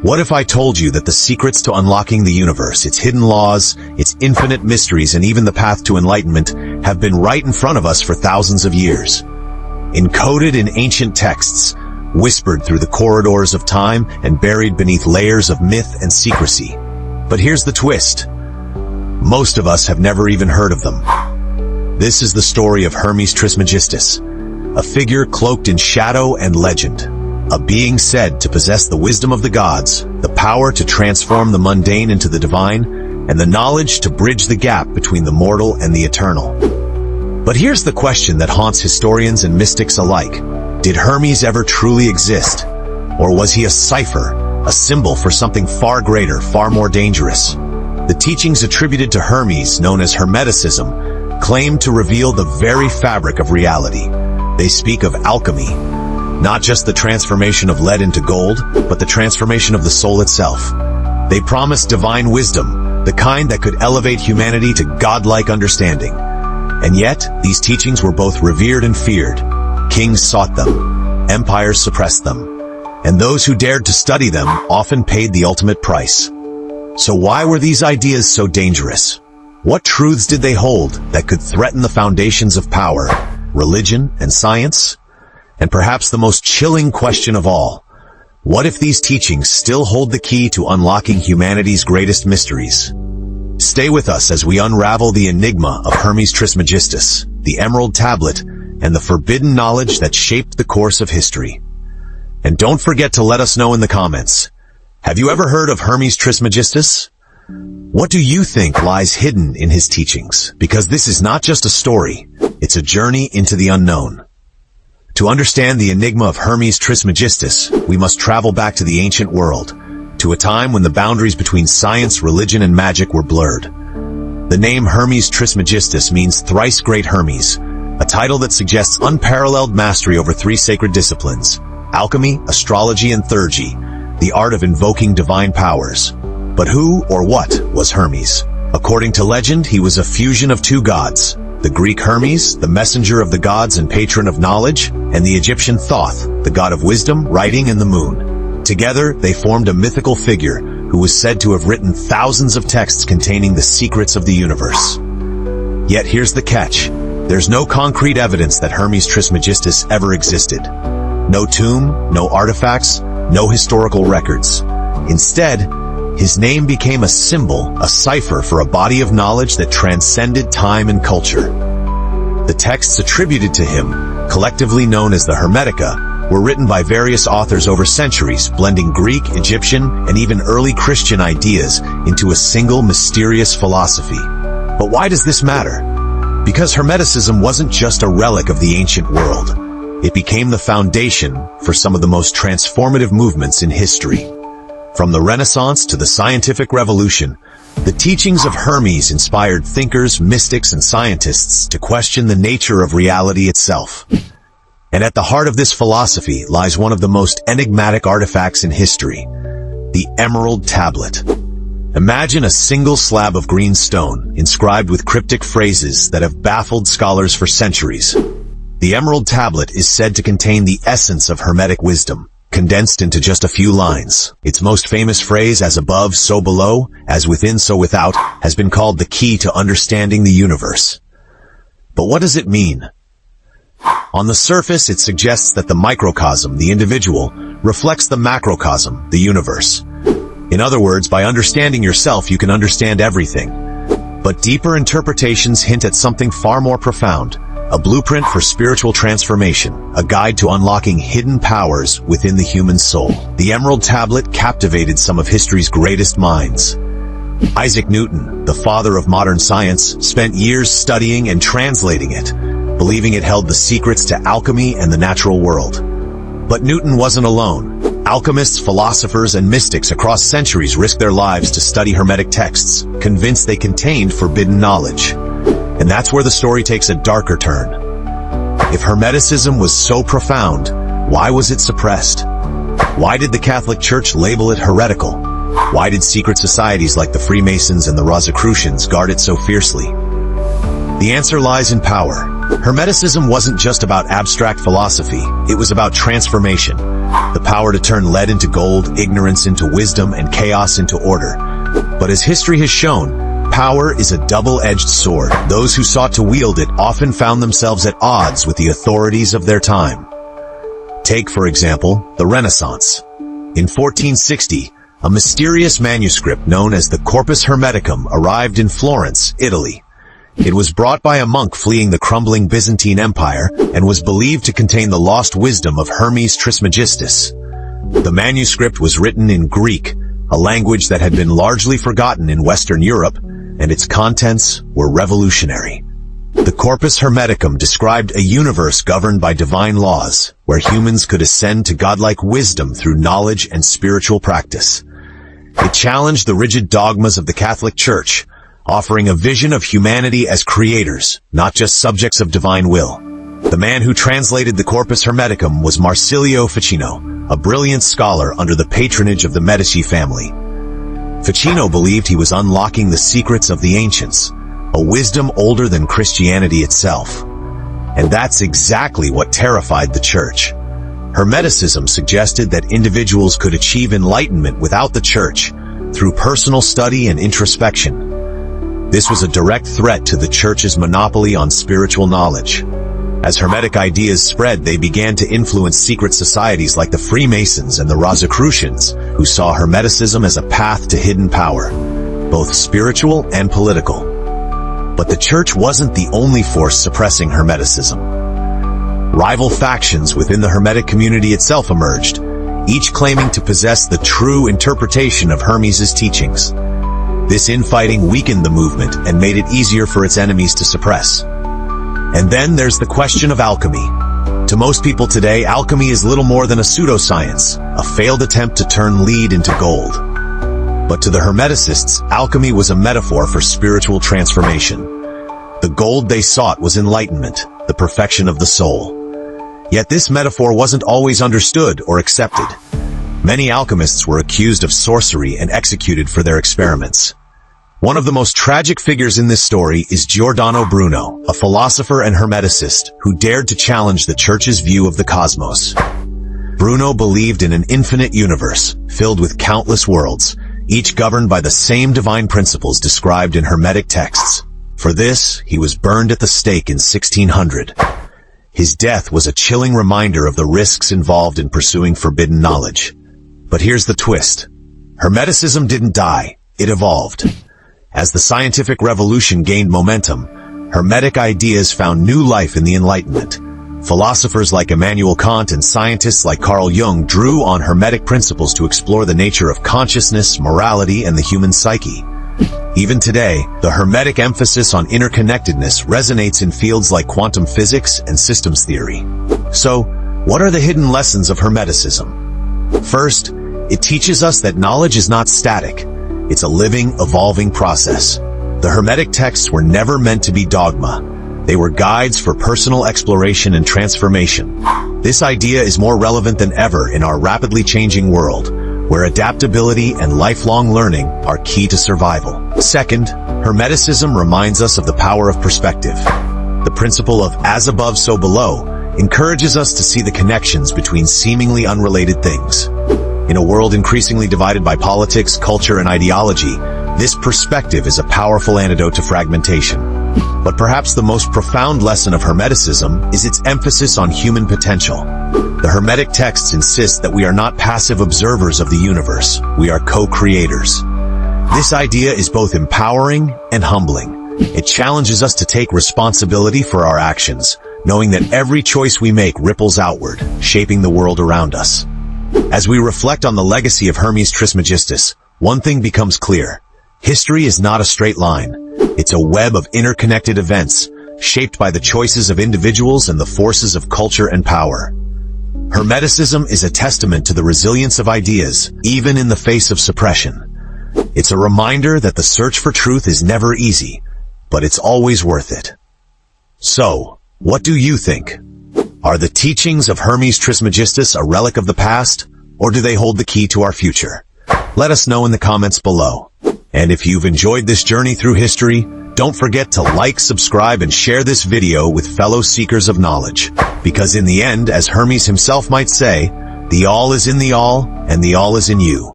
What if I told you that the secrets to unlocking the universe, its hidden laws, its infinite mysteries, and even the path to enlightenment have been right in front of us for thousands of years? Encoded in ancient texts, whispered through the corridors of time, and buried beneath layers of myth and secrecy. But here's the twist. Most of us have never even heard of them. This is the story of Hermes Trismegistus, a figure cloaked in shadow and legend. A being said to possess the wisdom of the gods, the power to transform the mundane into the divine, and the knowledge to bridge the gap between the mortal and the eternal. But here's the question that haunts historians and mystics alike. Did Hermes ever truly exist? Or was he a cipher, a symbol for something far greater, far more dangerous? The teachings attributed to Hermes, known as Hermeticism, claim to reveal the very fabric of reality. They speak of alchemy, not just the transformation of lead into gold, but the transformation of the soul itself. They promise divine wisdom, the kind that could elevate humanity to godlike understanding. And yet, these teachings were both revered and feared. Kings sought them, empires suppressed them, and those who dared to study them often paid the ultimate price. So why were these ideas so dangerous? What truths did they hold that could threaten the foundations of power, religion, and science? And perhaps the most chilling question of all, what if these teachings still hold the key to unlocking humanity's greatest mysteries? Stay with us as we unravel the enigma of Hermes Trismegistus, the Emerald Tablet, and the forbidden knowledge that shaped the course of history. And don't forget to let us know in the comments. Have you ever heard of Hermes Trismegistus? What do you think lies hidden in his teachings? Because this is not just a story, it's a journey into the unknown. To understand the enigma of Hermes Trismegistus, we must travel back to the ancient world, to a time when the boundaries between science, religion, and magic were blurred. The name Hermes Trismegistus means thrice great Hermes, a title that suggests unparalleled mastery over three sacred disciplines: alchemy, astrology, and theurgy, the art of invoking divine powers. But who or what was Hermes? According to legend, he was a fusion of two gods: the Greek Hermes, the messenger of the gods and patron of knowledge, and the Egyptian Thoth, the god of wisdom, writing, and the moon. Together, they formed a mythical figure who was said to have written thousands of texts containing the secrets of the universe. Yet here's the catch. There's no concrete evidence that Hermes Trismegistus ever existed. No tomb, no artifacts, no historical records. Instead, his name became a symbol, a cipher for a body of knowledge that transcended time and culture. The texts attributed to him, collectively known as the Hermetica, were written by various authors over centuries, blending Greek, Egyptian, and even early Christian ideas into a single mysterious philosophy. But why does this matter? Because Hermeticism wasn't just a relic of the ancient world. It became the foundation for some of the most transformative movements in history. From the Renaissance to the scientific revolution, the teachings of Hermes inspired thinkers, mystics, and scientists to question the nature of reality itself. And at the heart of this philosophy lies one of the most enigmatic artifacts in history, the Emerald Tablet. Imagine a single slab of green stone, inscribed with cryptic phrases that have baffled scholars for centuries. The Emerald Tablet is said to contain the essence of Hermetic wisdom, condensed into just a few lines. Its most famous phrase, "as above, so below, as within, so without," has been called the key to understanding the universe. But what does it mean? On the surface, it suggests that the microcosm, the individual, reflects the macrocosm, the universe. In other words, by understanding yourself, you can understand everything. But deeper interpretations hint at something far more profound. A blueprint for spiritual transformation, a guide to unlocking hidden powers within the human soul. The Emerald Tablet captivated some of history's greatest minds. Isaac Newton, the father of modern science, spent years studying and translating it, believing it held the secrets to alchemy and the natural world. But Newton wasn't alone. Alchemists, philosophers, and mystics across centuries risked their lives to study Hermetic texts, convinced they contained forbidden knowledge. And that's where the story takes a darker turn. If Hermeticism was so profound, why was it suppressed? Why did the Catholic Church label it heretical? Why did secret societies like the Freemasons and the Rosicrucians guard it so fiercely? The answer lies in power. Hermeticism wasn't just about abstract philosophy, it was about transformation. the power to turn lead into gold, ignorance into wisdom, and chaos into order. But as history has shown, power is a double-edged sword. Those who sought to wield it often found themselves at odds with the authorities of their time. Take, for example, the Renaissance. In 1460, a mysterious manuscript known as the Corpus Hermeticum arrived in Florence, Italy. It was brought by a monk fleeing the crumbling Byzantine Empire and was believed to contain the lost wisdom of Hermes Trismegistus. The manuscript was written in Greek, a language that had been largely forgotten in Western Europe, and its contents were revolutionary. The Corpus Hermeticum described a universe governed by divine laws, where humans could ascend to godlike wisdom through knowledge and spiritual practice. It challenged the rigid dogmas of the Catholic Church, offering a vision of humanity as creators, not just subjects of divine will. The man who translated the Corpus Hermeticum was Marsilio Ficino, a brilliant scholar under the patronage of the Medici family. Ficino believed he was unlocking the secrets of the ancients, a wisdom older than Christianity itself. And that's exactly what terrified the Church. Hermeticism suggested that individuals could achieve enlightenment without the Church, through personal study and introspection. This was a direct threat to the Church's monopoly on spiritual knowledge. As Hermetic ideas spread, they began to influence secret societies like the Freemasons and the Rosicrucians, who saw Hermeticism as a path to hidden power, both spiritual and political. But the Church wasn't the only force suppressing Hermeticism. Rival factions within the Hermetic community itself emerged, each claiming to possess the true interpretation of Hermes' teachings. This infighting weakened the movement and made it easier for its enemies to suppress. And then there's the question of alchemy. To most people today, alchemy is little more than a pseudoscience, a failed attempt to turn lead into gold. But to the Hermeticists, alchemy was a metaphor for spiritual transformation. The gold they sought was enlightenment, the perfection of the soul. Yet this metaphor wasn't always understood or accepted. Many alchemists were accused of sorcery and executed for their experiments. One of the most tragic figures in this story is Giordano Bruno, a philosopher and Hermeticist who dared to challenge the Church's view of the cosmos. Bruno believed in an infinite universe, filled with countless worlds, each governed by the same divine principles described in Hermetic texts. For this, he was burned at the stake in 1600. His death was a chilling reminder of the risks involved in pursuing forbidden knowledge. But here's the twist. Hermeticism didn't die, it evolved. As the scientific revolution gained momentum, Hermetic ideas found new life in the Enlightenment. Philosophers like Immanuel Kant and scientists like Carl Jung drew on Hermetic principles to explore the nature of consciousness, morality, and the human psyche. Even today, the Hermetic emphasis on interconnectedness resonates in fields like quantum physics and systems theory. So, what are the hidden lessons of Hermeticism? First, it teaches us that knowledge is not static. It's a living, evolving process. The Hermetic texts were never meant to be dogma. They were guides for personal exploration and transformation. This idea is more relevant than ever in our rapidly changing world, where adaptability and lifelong learning are key to survival. Second, Hermeticism reminds us of the power of perspective. The principle of as above, so below encourages us to see the connections between seemingly unrelated things. In a world increasingly divided by politics, culture, and ideology, this perspective is a powerful antidote to fragmentation. But perhaps the most profound lesson of Hermeticism is its emphasis on human potential. The Hermetic texts insist that we are not passive observers of the universe, we are co-creators. This idea is both empowering and humbling. It challenges us to take responsibility for our actions, knowing that every choice we make ripples outward, shaping the world around us. As we reflect on the legacy of Hermes Trismegistus, one thing becomes clear. History is not a straight line. It's a web of interconnected events, shaped by the choices of individuals and the forces of culture and power. Hermeticism is a testament to the resilience of ideas, even in the face of suppression. It's a reminder that the search for truth is never easy, but it's always worth it. So, what do you think? Are the teachings of Hermes Trismegistus a relic of the past, or do they hold the key to our future? Let us know in the comments below. And if you've enjoyed this journey through history, don't forget to like, subscribe, and share this video with fellow seekers of knowledge. Because in the end, as Hermes himself might say, The all is in the all, and the all is in you.